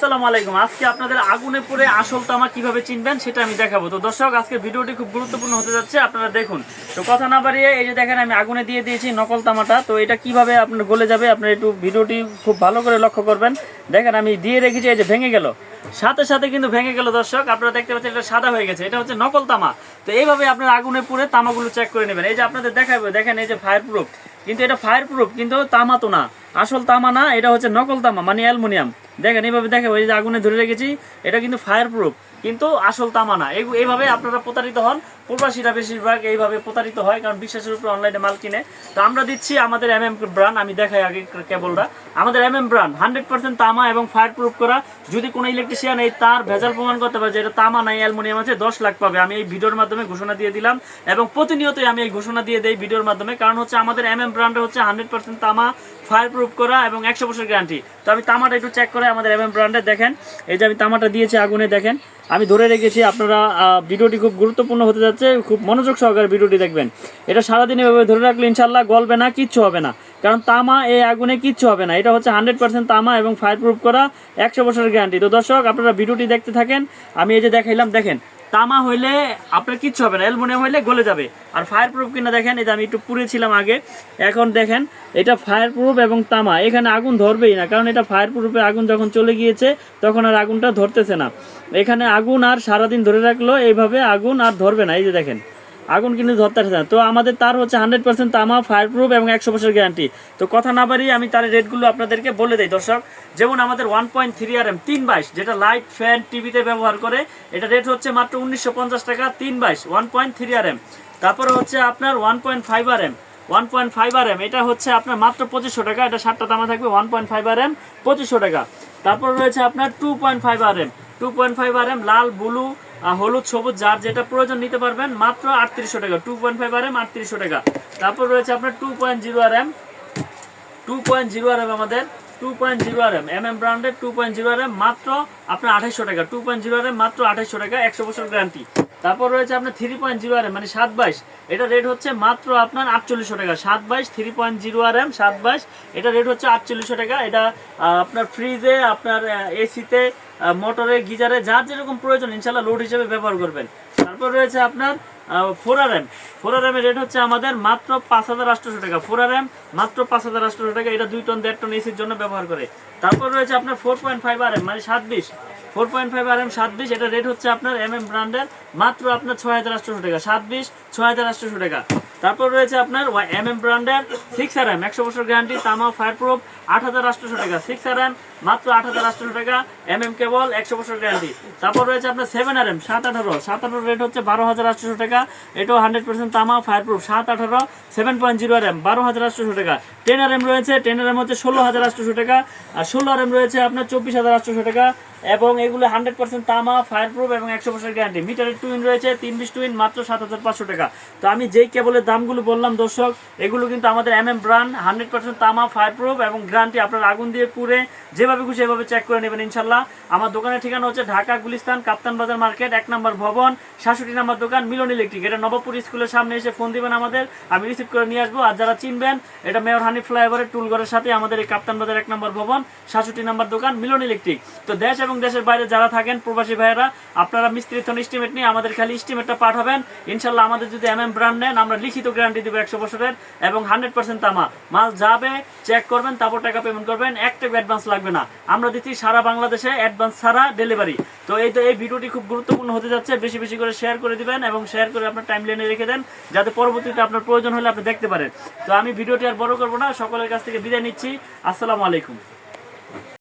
আসসালামু আলাইকুম। আজকে আপনাদের আগুনে পুড়ে আসল তামা কিভাবে চিনবেন সেটা আমি দেখাবো। তো দর্শক, আজকে ভিডিওটি খুব গুরুত্বপূর্ণ হতে যাচ্ছে, আপনারা দেখুন। তো কথা না বাড়িয়ে এই যে দেখেন, আমি আগুনে দিয়ে দিয়েছি নকল তামাটা। তো এটা কিভাবে আপনার গলে যাবে, আপনারা একটু ভিডিওটি খুব ভালো করে লক্ষ্য করবেন। দেখেন আমি দিয়ে রেখেছি, এই যে ভেঙে গেল, সাথে সাথে কিন্তু ভেঙে গেল। দর্শক আপনারা দেখতে পাচ্ছেন, এটা সাদা হয়ে গেছে, এটা হচ্ছে নকল তামা। তো এইভাবে আপনারা আগুনে পুড়ে তামাগুলো চেক করে নেবেন। এই যে আপনাদের দেখাবো, দেখেন এই যে ফায়ার প্রুফ, কিন্তু এটা ফায়ার প্রুফ কিন্তু তামা তো না, আসল তামা না, এটা হচ্ছে নকল তামা মানে অ্যালুমিনিয়াম। দেখেন এইভাবে দেখাবো, এই যে আগুনে ধরে রেখেছি, এটা কিন্তু ফায়ার প্রুফ কিন্তু আসল তামা না। এইভাবে আপনারা প্রতারিত হন। প্রবাসীরা বেশিরভাগ এইভাবে প্রতারিত হয়, কারণ বিশ্বাসের উপরে অনলাইনে মাল কিনে। তো আমরা দিচ্ছি আমাদের ব্র্যান্ড, আমি দেখাই আগে কেবলটা। আমাদের ব্র্যান্ড 100% তামা এবং ফায়ার প্রুফ করা। যদি কোনো ইলেকট্রিশিয়ান এই তার ভেজাল প্রমাণ করতে পারে যে এটা তামা নাই, অ্যালুমিনিয়াম আছে, 10 লাখ পাবে। আমি এই ভিডিওর মাধ্যমে ঘোষণা দিয়ে দিলাম, এবং প্রতিনিয়তই আমি এই ঘোষণা দিয়ে দেই ভিডিওর মাধ্যমে। কারণ হচ্ছে আমাদের ব্র্যান্ডে হচ্ছে 100% তামা, ফায়ার প্রুফ করা এবং 100 বছর গ্যারান্টি। তো আমি তামাটা একটু চেক করে আমাদের ব্র্যান্ডে দেখেন, এই যে আমি তামাটা দিয়েছি আগুনে, দেখেন আমি ধরে রেখেছি। আপনারা ভিডিওটি খুব গুরুত্বপূর্ণ হতে যাচ্ছে, খুব মনোযোগ সহকারে ভিডিওটি দেখবেন। এটা সারাদিন এভাবে ধরে রাখলে ইনশাল্লাহ গলবে না, কিচ্ছু হবে না, কারণ তামা এই আগুনে কিচ্ছু হবে না। এটা হচ্ছে 100% তামা এবং ফায়ার প্রুফ করা, 100 বছরের গ্যারান্টি। তো দর্শক আপনারা ভিডিওটি দেখতে থাকেন। আমি এই যে দেখাইলাম, দেখেন তামা হইলে আপনার কিচ্ছু হবে না, অ্যালুমিনিয়াম হইলে গলে যাবে। আর ফায়ার প্রুফ কিনা দেখেন, এই যে আমি একটু পুড়েছিলাম আগে, এখন দেখেন এটা ফায়ার প্রুফ এবং তামা, এখানে আগুন ধরবেই না, কারণ এটা ফায়ার প্রুফে আগুন যখন চলে গিয়েছে তখন আর আগুনটা ধরতেছে না। এখানে আগুন আর সারাদিন ধরে রাখলো এইভাবে আগুন আর ধরবে না। এই যে দেখেন আগুন কিন্তু ধরতে আসছে না। তো আমাদের তার হচ্ছে 100% তামা, ফায়ার প্রুফ এবং 100 বছর গ্যারান্টি। তো কথা না বাড়িয়ে আমি তার রেটগুলো আপনাদেরকে বলে দিই দর্শক। যেমন আমাদের 1.3 RM 322, যেটা লাইট, ফ্যান, টিভিতে ব্যবহার করে, এটা রেট হচ্ছে মাত্র 1950 টাকা। 322 1.3 RM। তারপরে হচ্ছে আপনার 1.5 RM, 1.5 RM এটা হচ্ছে আপনার মাত্র 2500 টাকা। এটা 7টা তামা থাকবে, 1.5 RM 2500 টাকা। তারপর রয়েছে আপনার 2.5 RM, 2.5 RM লাল, ব্লু, হলুদ, সবুজ, যার যেটা প্রয়োজন নিতে পারবেন, মাত্র 3800 টাকা। 2.5 RM 3800 টাকা। তারপর রয়েছে আপনার 2.0 RM, 2.0 RM আমাদের 2.0 RM ব্র্যান্ডের 2.0 RM মাত্র আপনার 2800 টাকা। 2.0 RM মাত্র 2800 টাকা, 100 বছর গ্যারান্টি। তারপর রয়েছে আপনার 3.0 RM মানে 722, এটা রেট হচ্ছে মাত্র আপনার 4800 টাকা। 722 3.0 RM 722, এটা রেট হচ্ছে 4800 টাকা। এটা আপনার ফ্রিজে, আপনার এসিতে, মোটরে, গিজারে, যার যেরকম প্রয়োজন ইনশাল্লাহ লোড হিসেবে ব্যবহার করবেন। তারপর রয়েছে আপনার 4 RM, 4 RM এর রেট হচ্ছে আমাদের মাত্র 5800 টাকা। 4 RM মাত্র 5800 টাকা, এটা 2 টন 1.5 টন এসির জন্য ব্যবহার করে। তারপর রয়েছে আপনার 4.5 RM মানে 720, 4.5 RM 720, এটা রেট হচ্ছে আপনার ব্র্যান্ডের মাত্র আপনার 6800 টাকা। 720 6800 টাকা। তারপর রয়েছে আপনার ব্র্যান্ডের 6 RM 100 বছর গ্যারান্টি, তামা, ফায়ার প্রুফ, 8800 টাকা। 6 RM মাত্র 8800 টাকা, কেবল 100 বছর গ্যারান্টি। তারপর রয়েছে আপনার 7 RM 718 রেট হচ্ছে 12800 টাকা। এটাও 100% তামা, ফায়ার প্রুফ, 718 7.0 RM 12800 টাকা। 10 RM রয়েছে, 10 RM হচ্ছে 16800 টাকা। আর 16 RM রয়েছে আপনার 24800 টাকা, এবং এগুলো 100% তামা, ফায়ার প্রুফ এবং 100 বছর গ্যারান্টি। মিটারের টুইন রয়েছে 320 টুইন মাত্র 7500 টাকা। তো আমি যেই কেবলের দামগুলো বললাম দর্শক, এগুলো কিন্তু আমাদের ব্র্যান্ড 100% তামা, ফায়ার প্রুফ এবং গ্যারান্টি। আপনার আগুন দিয়ে পুড়ে যেভাবে খুশি এভাবে চেক করে নেবেন ইনশাল্লাহ। আমার দোকানের ঠিকানা হচ্ছে ঢাকা গুলিস্তান, কাপ্তান বাজার মার্কেট, 1 নম্বর ভবন, 67 নম্বর দোকান, মিলন ইলেকট্রিক। এটা নবপুর স্কুলের সামনে এসে ফোন দিবেন আমাদের, আমি রিসিভ করে নিয়ে আসবো। আর যারা চিনবেন, এটা মেয়র হানি ফ্লাইওভারের টুলঘরের সাথে আমাদের এই কাপ্তান বাজার 1 নম্বর ভবন, 67 নম্বর দোকান, মিলন ইলেকট্রিক। তো দেশ এবং দেশের বাইরে যারা থাকেন প্রবাসী ভাইয়েরা, আপনারা মিস্ত্রির থন এস্টিমেট নিয়ে আমাদের খালি এস্টিমেটটা পাঠাবেন ইনশাল্লাহ। আমাদের যদি ব্র্যান্ড নেন, আমরা লিখিত গ্যারান্টি দেবো 100 বছরের এবং 100% তামা। মাল যাবে, চেক করবেন, তারপর টাকা পেমেন্ট করবেন, একটা অ্যাডভান্স লাগবে না। আমরা দিচ্ছি সারা বাংলাদেশে অ্যাডভান্স ছাড়া ডেলিভারি। তো এই ভিডিওটি খুব গুরুত্বপূর্ণ হতে যাচ্ছে, বেশি বেশি করে শেয়ার করে দিবেন এবং শেয়ার করে আপনার টাইম লাইনে রেখে দেন, যাতে পরবর্তীতে আপনার প্রয়োজন হলে আপনি দেখতে পারেন। তো আমি ভিডিওটি আর বড় করবো না, সকলের কাছ থেকে বিদায় নিচ্ছি। আসসালামু আলাইকুম।